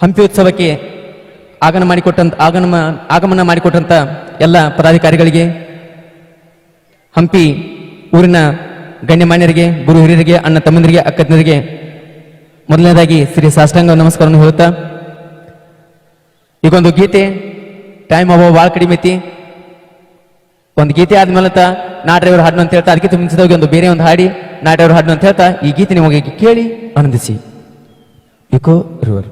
ಹಂಪಿ ಉತ್ಸವಕ್ಕೆ ಆಗಮನ ಮಾಡಿಕೊಟ್ಟಂತ ಎಲ್ಲ ಪದಾಧಿಕಾರಿಗಳಿಗೆ, ಹಂಪಿ ಊರಿನ ಗಣ್ಯಮಾನ್ಯರಿಗೆ, ಗುರು ಹಿರಿಯರಿಗೆ, ಅಣ್ಣ ತಮ್ಮಂದಿರಿಗೆ, ಅಕ್ಕಂದಿರಿಗೆ ಮೊದಲನೇದಾಗಿ ಶ್ರೀ ಸಾಷ್ಟಾಂಗ ನಮಸ್ಕಾರವನ್ನು ಹೇಳುತ್ತಾ, ಈಗೊಂದು ಗೀತೆ ಟೈಮ್ ಅವ ಭಾಳ ಕಡಿಮೆ ಐತಿ. ಒಂದು ಗೀತೆ ಆದ್ಮೇಲೆ ನಾ ಡ್ರೈವರ್ ಹಾಡ್ನು ಅಂತ ಹೇಳ್ತಾ, ಅದಕ್ಕಿಂತ ಮುಂಚಿತವಾಗಿ ಒಂದು ಬೇರೆ ಒಂದು ಹಾಡಿ ನಾ ಡ್ರೈವರ್ ಹಾಡ್ನು ಅಂತ ಹೇಳ್ತಾ ಈ ಗೀತೆ ನಿಮಗೆ ಕೇಳಿ ಆನಂದಿಸಿ. ಇಕೋ ರಿವರ್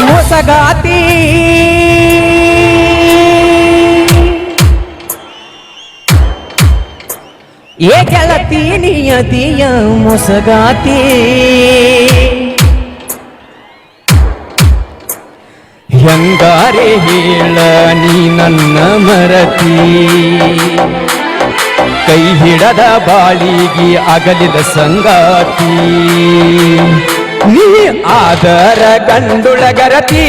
ಮೋಸಗಾತಿ ಏ ಗೆಳತಿ ನಿಯತಿಯ ಮೋಸಗಾತಿ, ಹೆಂಗಾರೆ ಹೇಳ ನೀ ನನ್ನ ಮರತಿ, ಕೈ ಹಿಡದ ಬಾಳಿಗೆ ಅಗಲಿದ ಸಂಗಾತಿ, ನೀ ಆದರ ಗಂಡುಳಗರತಿ,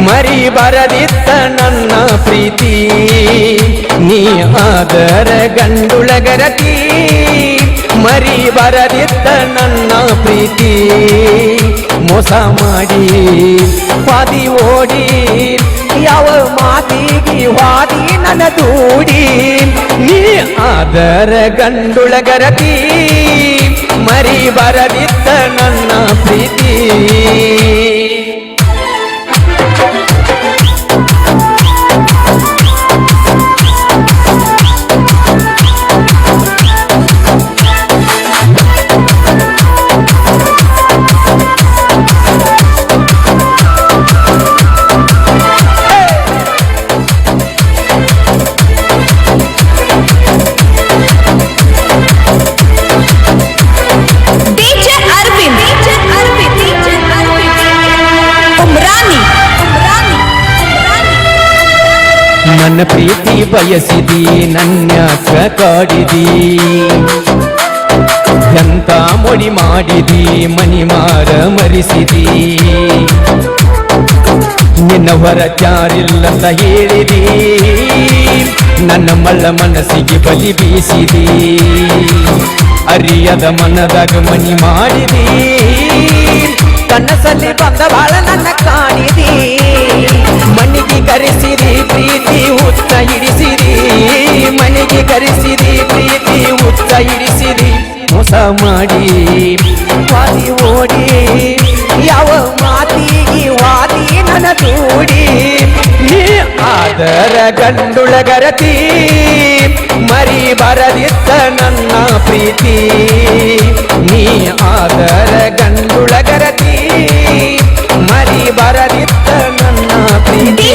ಮರಿ ಬರದಿತ್ತ ನನ್ನ ಪ್ರೀತಿ, ನೀ ಆದರ ಗಂಡುಳಗರತಿ, ಮರಿ ಬರದಿತ್ತ ನನ್ನ ಪ್ರೀತಿ, ಮೋಸ ಮಾಡಿ ವಾದಿ ಓಡಿ ಯಾವ ಮಾತಿಗೆ ವಾದಿ ನನ್ನ ದೂಡಿ, ನೀ ಆದರ ಗಂಡುಳಗರತಿ, ಮರಿ ಬರದಿತ್ತ ನನ್ನ ಪ್ರೀತಿ. ನನ್ನ ಪ್ರೀತಿ ಬಯಸಿದಿ ನನ್ಯಾಕ ಕಾಡಿದಿ, ಎಂತ ಮೊಡಿ ಮಾಡಿದಿ ಮನಿ ಮಾರ ಮರಿಸಿದಿ, ನಿನ್ನ ಹೊರತ್ಯಾರಿಲ್ಲಂತ ಹೇಳಿದಿ, ನನ್ನ ಮಳ್ಳ ಮನಸ್ಸಿಗೆ ಬಲಿ ಬೀಸಿದಿ, ಅರಿಯದ ಮನದಾಗ ಮನಿ ಮಾಡಿದಿ, ಕನಸಲ್ಲಿ ಬಂದ ಬಾಳ ನನ್ನ ಕಾಣಿದಿ, ಮನಿಗೆ ಕರೆಸಿದಿ ಪ್ರೀತಿ ಹುತ್ತ ಹಿಡಿಸಿದಿ, ಮನೆಗೆ ಕರೆಸಿದಿ ಪ್ರೀತಿ ಹುತ್ತ ಹಿಡಿಸಿದಿ, ಮೋಸ ಮಾಡಿ ವಾದಿ ಓಡಿ ಯಾವ ಮಾತಿಗೆ ವಾದಿ ನನ್ನ ದೂಡಿ, ನೀ ಆದರ ಗಂಡುಳಗರತಿ, ಮರಿ ಬರದಿತ್ತ ನನ್ನ ಪ್ರೀತಿ, ನೀ ಆದರ ಗಂಡುಳಗರತಿ, ಮರಿ ಬರದಿತ್ತ ನನ್ನ ಪ್ರೀತಿ.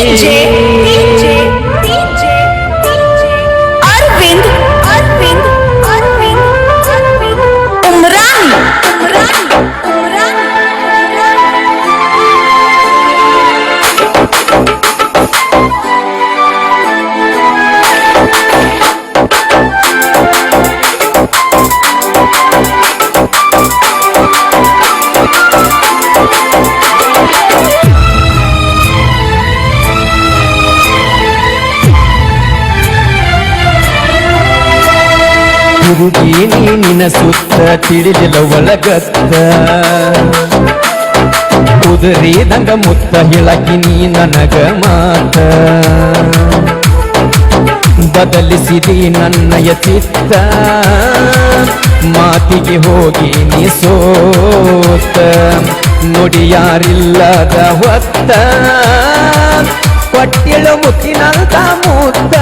ಹುಡುಗಿ ನಿನ್ನ ಸುತ್ತ ತಿಳಿದಿಲ್ಲ ಒಳಗತ್ತ, ಕುದುರಿದಂಗ ಮುತ್ತ ಹೇಳಕಿ ನೀ ನನಗ ಮಾತ, ಬದಲಿಸಿದಿ ನನ್ನಯ ಚಿತ್ತ, ಮಾತಿಗೆ ಹೋಗಿ ನೀ ಸೋತ, ನುಡಿ ಯಾರಿಲ್ಲದ ಹೊತ್ತ, ಕೊಟ್ಟಿಳು ಮುತ್ತಿನಂತ ಮುತ್ತ,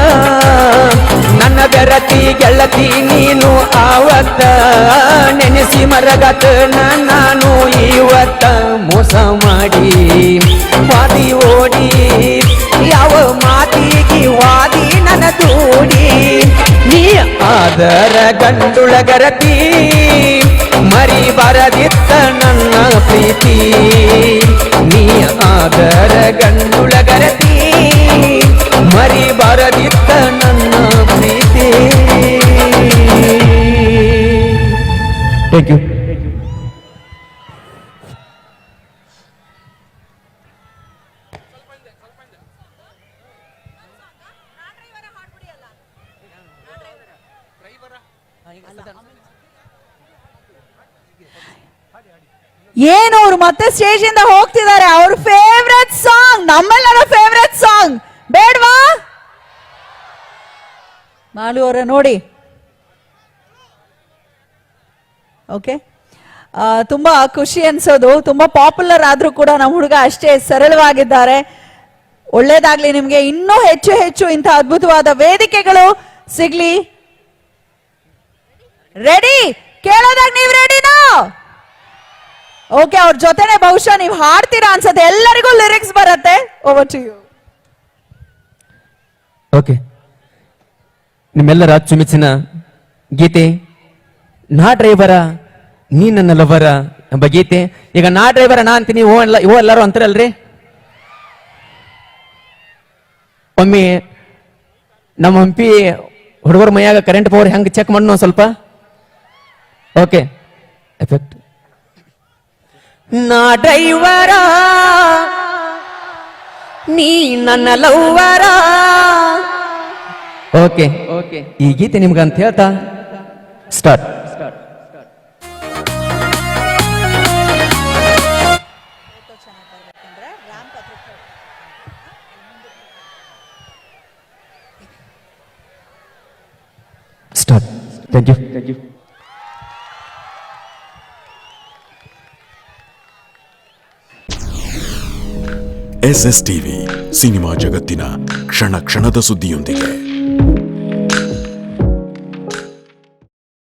ನನ್ನ ಬೆರತಿ ಗೆಳತಿ ನೀನು ಆವತ್ತ, ನೆನೆಸಿ ಮರಗತ ನಾನು ಇವತ್ತ, ಮೋಸ ಮಾಡಿ ವಾದಿ ಓಡಿ ಯಾವ ಮಾತಿಗೆ ವಾದಿ ನನ್ನ ದೂಡಿ, ನೀ ಆದರ ಗಂಡುಳಗರತಿ, ಮರಿ ಬರದಿತ್ತ ನನ್ನ ಪ್ರೀತಿ, ನೀ ಆದರ ಗಂಡುಳಗರತಿ, ಮರಿ ಬರದಿತ್ತ ನನ್ನ ಪ್ರೀತಿ. Thank you. ಏನು ಅವ್ರು ಮತ್ತೆ ಸ್ಟೇಜ್ ಇಂದ ಹೋಗ್ತಿದ್ದಾರೆ. ಅವ್ರ ಫೇವ್ರೆಟ್ ಸಾಂಗ್, ನಮ್ಮೆಲ್ಲರ ಫೇವ್ರೆಟ್ ಸಾಂಗ್ ಬೇಡ್ವಾ? ಮಾಲು ಅವರ ನೋಡಿ. ಓಕೆ, ತುಂಬಾ ಖುಷಿ ಅನ್ಸೋದು. ತುಂಬಾ ಪಾಪ್ಯುಲರ್ ಆದ್ರೂ ಕೂಡ ನಮ್ಮ ಹುಡುಗ ಅಷ್ಟೇ ಸರಳವಾಗಿದ್ದಾರೆ. ಒಳ್ಳೇದಾಗ್ಲಿ ನಿಮ್ಗೆ. ಇನ್ನೂ ಹೆಚ್ಚು ಹೆಚ್ಚು ಇಂಥ ಅದ್ಭುತವಾದ ವೇದಿಕೆಗಳು ಸಿಗ್ಲಿ. ರೆಡಿ? ಕೇಳೋದಾಗ ನೀವು ರೆಡಿನಾ? ಓಕೆ, ಅವ್ರ ಜೊತೆನೆ ಬಹುಶಃ ನೀವು ಹಾಡ್ತೀರಾ ಅನ್ಸತ್ತೆ. ಎಲ್ಲರಿಗೂ ಲಿರಿಕ್ಸ್ ಬರುತ್ತೆ. Over to you. ಓಕೆ, ನಿಮ್ಮೆಲ್ಲರ ಅಚ್ಚುಮೆಚ್ಚಿನ ಗೀತೆ ನಾ ಡ್ರೈವರ ನೀ ನನ್ನ ಲವರ ಎಂಬ ಗೀತೆ. ಈಗ ನಾ ಡ್ರೈವರ ನಾ ಅಂತೀನಿ, ಓ ಎಲ್ಲರೂ ಅಂತಾರಲ್ರಿ. ಒಮ್ಮೆ ನಮ್ಮ ಹಂಪಿ ಹುಡುಗರ ಮೈಯಾಗ ಕರೆಂಟ್ ಪವರ್ ಹೆಂಗ್ ಚೆಕ್ ಮಾಡೋಣ ಸ್ವಲ್ಪ. Okay, effect. ನಾ ಡ್ರೈವರ ನೀ ನನ್ನ ಲವ್ವರ. ಓಕೆ ಓಕೆ, ಈ ಗೀತೆ ನಿಮ್ಗಂತ ಹೇಳ್ತಾ start. Start. Thank you. SS TV, cinema ಜಗತ್ತಿನ ಕ್ಷಣ ಕ್ಷಣದ ಸುದ್ದಿಯೊಂದಿಗೆ.